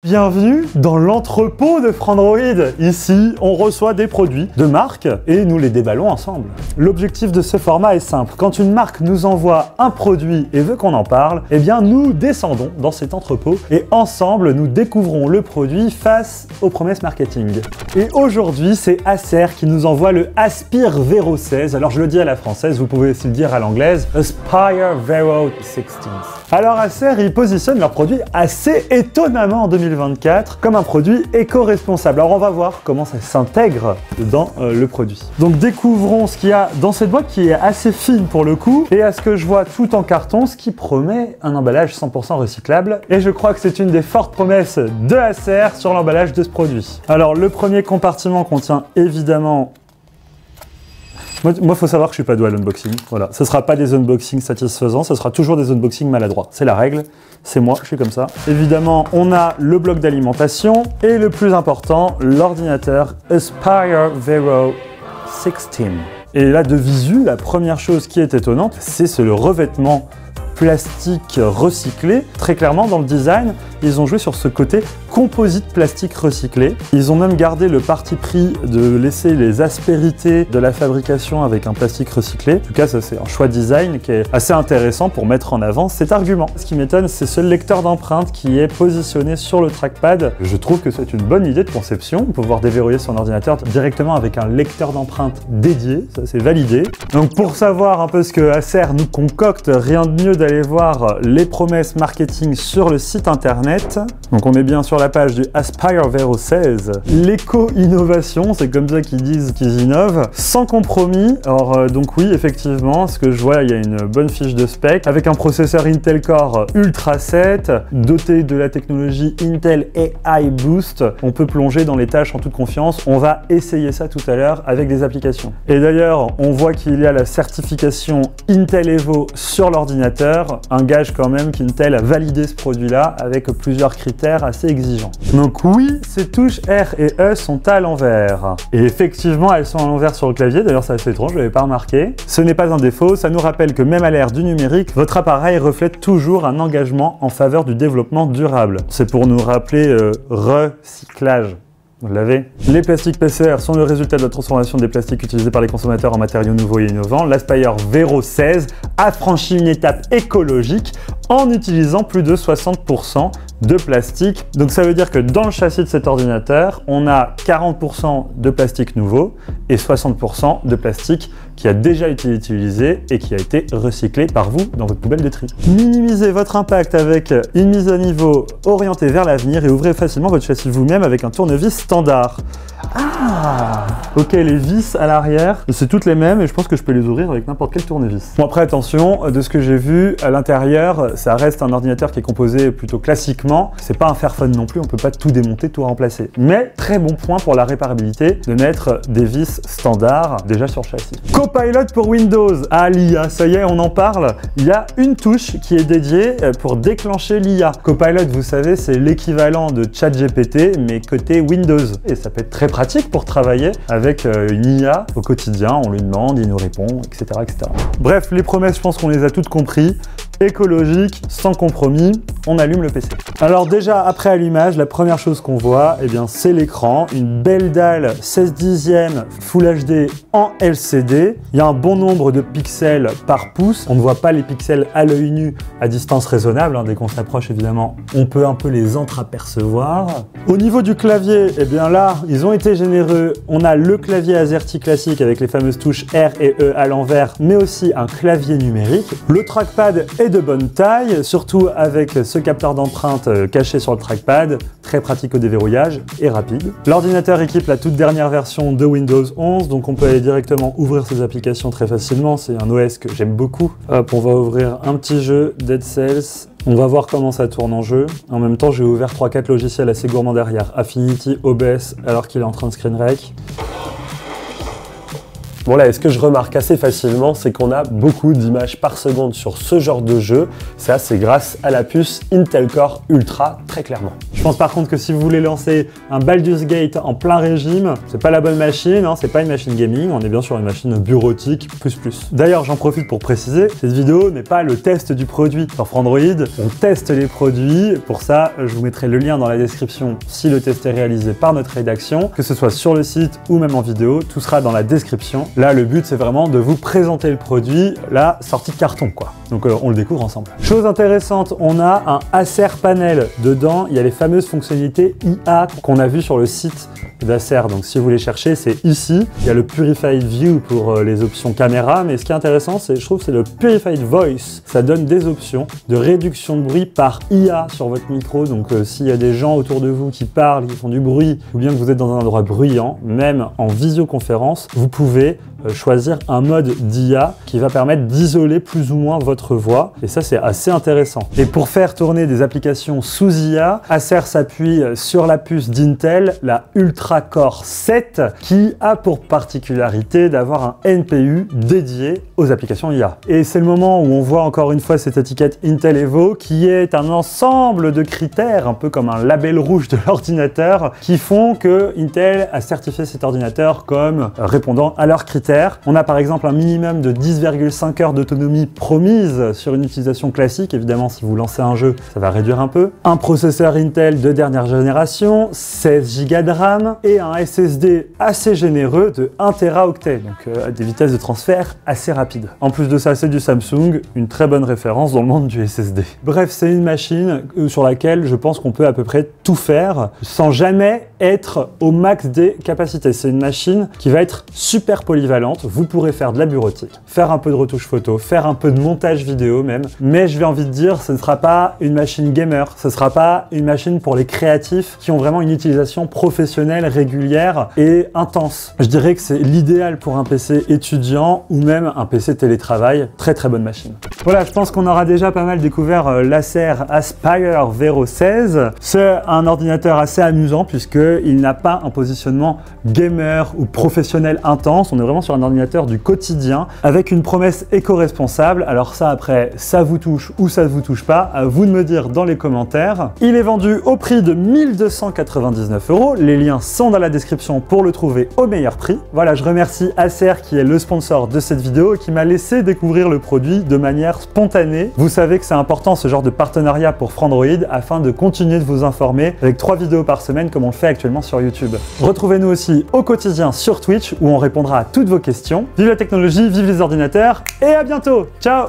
Bienvenue dans l'entrepôt de Frandroid. Ici, on reçoit des produits de marque et nous les déballons ensemble. L'objectif de ce format est simple. Quand une marque nous envoie un produit et veut qu'on en parle, eh bien nous descendons dans cet entrepôt et ensemble nous découvrons le produit face aux promesses marketing. Et aujourd'hui, c'est Acer qui nous envoie le Aspire Vero 16. Alors je le dis à la française, vous pouvez aussi le dire à l'anglaise, Aspire Vero 16. Alors Acer, ils positionnent leur produit assez étonnamment en 2024 comme un produit éco-responsable. Alors on va voir comment ça s'intègre dans le produit. Donc découvrons ce qu'il y a dans cette boîte qui est assez fine pour le coup et à ce que je vois tout en carton, ce qui promet un emballage 100% recyclable. Et je crois que c'est une des fortes promesses de Acer sur l'emballage de ce produit. Alors le premier compartiment contient évidemment... Moi, faut savoir que je suis pas doué à l'unboxing. Voilà, ce sera pas des unboxings satisfaisants, ce sera toujours des unboxings maladroits. C'est la règle, c'est moi, je suis comme ça. Évidemment, on a le bloc d'alimentation et le plus important, l'ordinateur Aspire Vero 16. Et là, de visu, la première chose qui est étonnante, c'est le revêtement plastique recyclé. Très clairement, dans le design, ils ont joué sur ce côté composite plastique recyclé. Ils ont même gardé le parti pris de laisser les aspérités de la fabrication avec un plastique recyclé. En tout cas, ça c'est un choix design qui est assez intéressant pour mettre en avant cet argument. Ce qui m'étonne, c'est ce lecteur d'empreintes qui est positionné sur le trackpad. Je trouve que c'est une bonne idée de conception, pouvoir déverrouiller son ordinateur directement avec un lecteur d'empreintes dédié, ça c'est validé. Donc pour savoir un peu ce que Acer nous concocte, rien de mieux d'aller voir les promesses marketing sur le site internet. Donc on est bien sur la page du Aspire Vero 16. L'éco-innovation, c'est comme ça qu'ils disent qu'ils innovent, sans compromis. Alors donc oui, effectivement, ce que je vois, il y a une bonne fiche de spec, avec un processeur Intel Core Ultra 7, doté de la technologie Intel AI Boost. On peut plonger dans les tâches en toute confiance. On va essayer ça tout à l'heure avec des applications. Et d'ailleurs, on voit qu'il y a la certification Intel Evo sur l'ordinateur, un gage quand même qu'Intel a validé ce produit-là avec plusieurs critères assez exigeants. Donc oui, ces touches R et E sont à l'envers. Et effectivement, elles sont à l'envers sur le clavier, d'ailleurs c'est assez étrange, je l'avais pas remarqué. Ce n'est pas un défaut, ça nous rappelle que même à l'ère du numérique, votre appareil reflète toujours un engagement en faveur du développement durable. C'est pour nous rappeler recyclage. Vous l'avez. Les plastiques PCR sont le résultat de la transformation des plastiques utilisés par les consommateurs en matériaux nouveaux et innovants. L'Aspire Vero 16 a franchi une étape écologique en utilisant plus de 60% de plastique. Donc ça veut dire que dans le châssis de cet ordinateur, on a 40% de plastique nouveau et 60% de plastique qui a déjà été utilisé et qui a été recyclé par vous dans votre poubelle de tri. Minimisez votre impact avec une mise à niveau orientée vers l'avenir et ouvrez facilement votre châssis vous-même avec un tournevis standard. Ah, ok, les vis à l'arrière, c'est toutes les mêmes et je pense que je peux les ouvrir avec n'importe quel tournevis. Bon après attention, de ce que j'ai vu à l'intérieur, ça reste un ordinateur qui est composé plutôt classiquement. C'est pas un Fairphone non plus, on peut pas tout démonter, tout remplacer. Mais très bon point pour la réparabilité de mettre des vis standards déjà sur le châssis. Copilot pour Windows. Ah l'IA, ça y est, on en parle. Il y a une touche qui est dédiée pour déclencher l'IA. Copilot, vous savez, c'est l'équivalent de ChatGPT mais côté Windows. Et ça peut être très pratique pour travailler avec une IA au quotidien. On lui demande, il nous répond, etc., etc. Bref, les promesses, je pense qu'on les a toutes compris. Écologique, sans compromis, on allume le PC. Alors déjà, après allumage, la première chose qu'on voit, eh bien, c'est l'écran, une belle dalle 16/10 Full HD en LCD. Il y a un bon nombre de pixels par pouce. On ne voit pas les pixels à l'œil nu à distance raisonnable. Hein. Dès qu'on s'approche, évidemment, on peut un peu les entreapercevoir. Au niveau du clavier, eh bien là, ils ont été généreux. On a le clavier AZERTY classique avec les fameuses touches R et E à l'envers, mais aussi un clavier numérique. Le trackpad est de bonne taille, surtout avec ce capteur d'empreinte caché sur le trackpad, très pratique au déverrouillage et rapide. L'ordinateur équipe la toute dernière version de Windows 11, donc on peut aller directement ouvrir ses applications très facilement. C'est un OS que j'aime beaucoup. Hop, on va ouvrir un petit jeu, Dead Cells. On va voir comment ça tourne en jeu. En même temps, j'ai ouvert 3-4 logiciels assez gourmands derrière. Affinity, OBS, alors qu'il est en train de screen rec. Bon là, ce que je remarque assez facilement, c'est qu'on a beaucoup d'images par seconde sur ce genre de jeu. Ça, c'est grâce à la puce Intel Core Ultra, très clairement. Je pense par contre que si vous voulez lancer un Baldur's Gate en plein régime, c'est pas la bonne machine, hein, c'est pas une machine gaming, on est bien sur une machine bureautique plus. D'ailleurs, j'en profite pour préciser, cette vidéo n'est pas le test du produit. Sur Frandroid, on teste les produits. Pour ça, je vous mettrai le lien dans la description si le test est réalisé par notre rédaction, que ce soit sur le site ou même en vidéo, tout sera dans la description. Là, le but, c'est vraiment de vous présenter le produit, la sortie de carton, quoi. Donc, on le découvre ensemble. Chose intéressante, on a un Acer Panel. Dedans, il y a les fameuses fonctionnalités IA qu'on a vues sur le site d'Acer. Donc, si vous les cherchez, c'est ici. Il y a le Purified View pour les options caméra, mais ce qui est intéressant, je trouve, c'est le Purified Voice. Ça donne des options de réduction de bruit par IA sur votre micro. Donc, s'il y a des gens autour de vous qui parlent, qui font du bruit, ou bien que vous êtes dans un endroit bruyant, même en visioconférence, vous pouvez choisir un mode d'IA qui va permettre d'isoler plus ou moins votre voix. Et ça, c'est assez intéressant. Et pour faire tourner des applications sous IA, Acer s'appuie sur la puce d'Intel, la Ultra Core 7, qui a pour particularité d'avoir un NPU dédié aux applications IA. Et c'est le moment où on voit encore une fois cette étiquette Intel Evo, qui est un ensemble de critères, un peu comme un label rouge de l'ordinateur, qui font que Intel a certifié cet ordinateur comme répondant à leurs critères. On a par exemple un minimum de 10,5 heures d'autonomie promise sur une utilisation classique. Évidemment, si vous lancez un jeu, ça va réduire un peu. Un processeur Intel de dernière génération, 16 Go de RAM et un SSD assez généreux de 1 Teraoctet, donc des vitesses de transfert assez rapides. En plus de ça, c'est du Samsung, une très bonne référence dans le monde du SSD. Bref, c'est une machine sur laquelle je pense qu'on peut à peu près tout faire sans jamais être au max des capacités. C'est une machine qui va être super polyvalente. Vous pourrez faire de la bureautique, faire un peu de retouche photo, faire un peu de montage vidéo même, mais je vais envie de dire, ce ne sera pas une machine gamer, ce ne sera pas une machine pour les créatifs qui ont vraiment une utilisation professionnelle, régulière et intense. Je dirais que c'est l'idéal pour un PC étudiant ou même un PC télétravail, très bonne machine. Voilà, je pense qu'on aura déjà pas mal découvert l'Acer Aspire Vero 16. C'est un ordinateur assez amusant puisqu'il n'a pas un positionnement gamer ou professionnel intense, on est vraiment sur un ordinateur du quotidien avec une promesse éco-responsable. Alors ça, après, ça vous touche ou ça ne vous touche pas, à vous de me dire dans les commentaires. Il est vendu au prix de 1 299 €. Les liens sont dans la description pour le trouver au meilleur prix. Voilà, je remercie Acer qui est le sponsor de cette vidéo et qui m'a laissé découvrir le produit de manière spontanée. Vous savez que c'est important ce genre de partenariat pour Frandroid afin de continuer de vous informer avec 3 vidéos par semaine comme on le fait actuellement sur YouTube. Retrouvez-nous aussi au quotidien sur Twitch où on répondra à toutes vos questions. Vive la technologie, vive les ordinateurs et à bientôt. Ciao!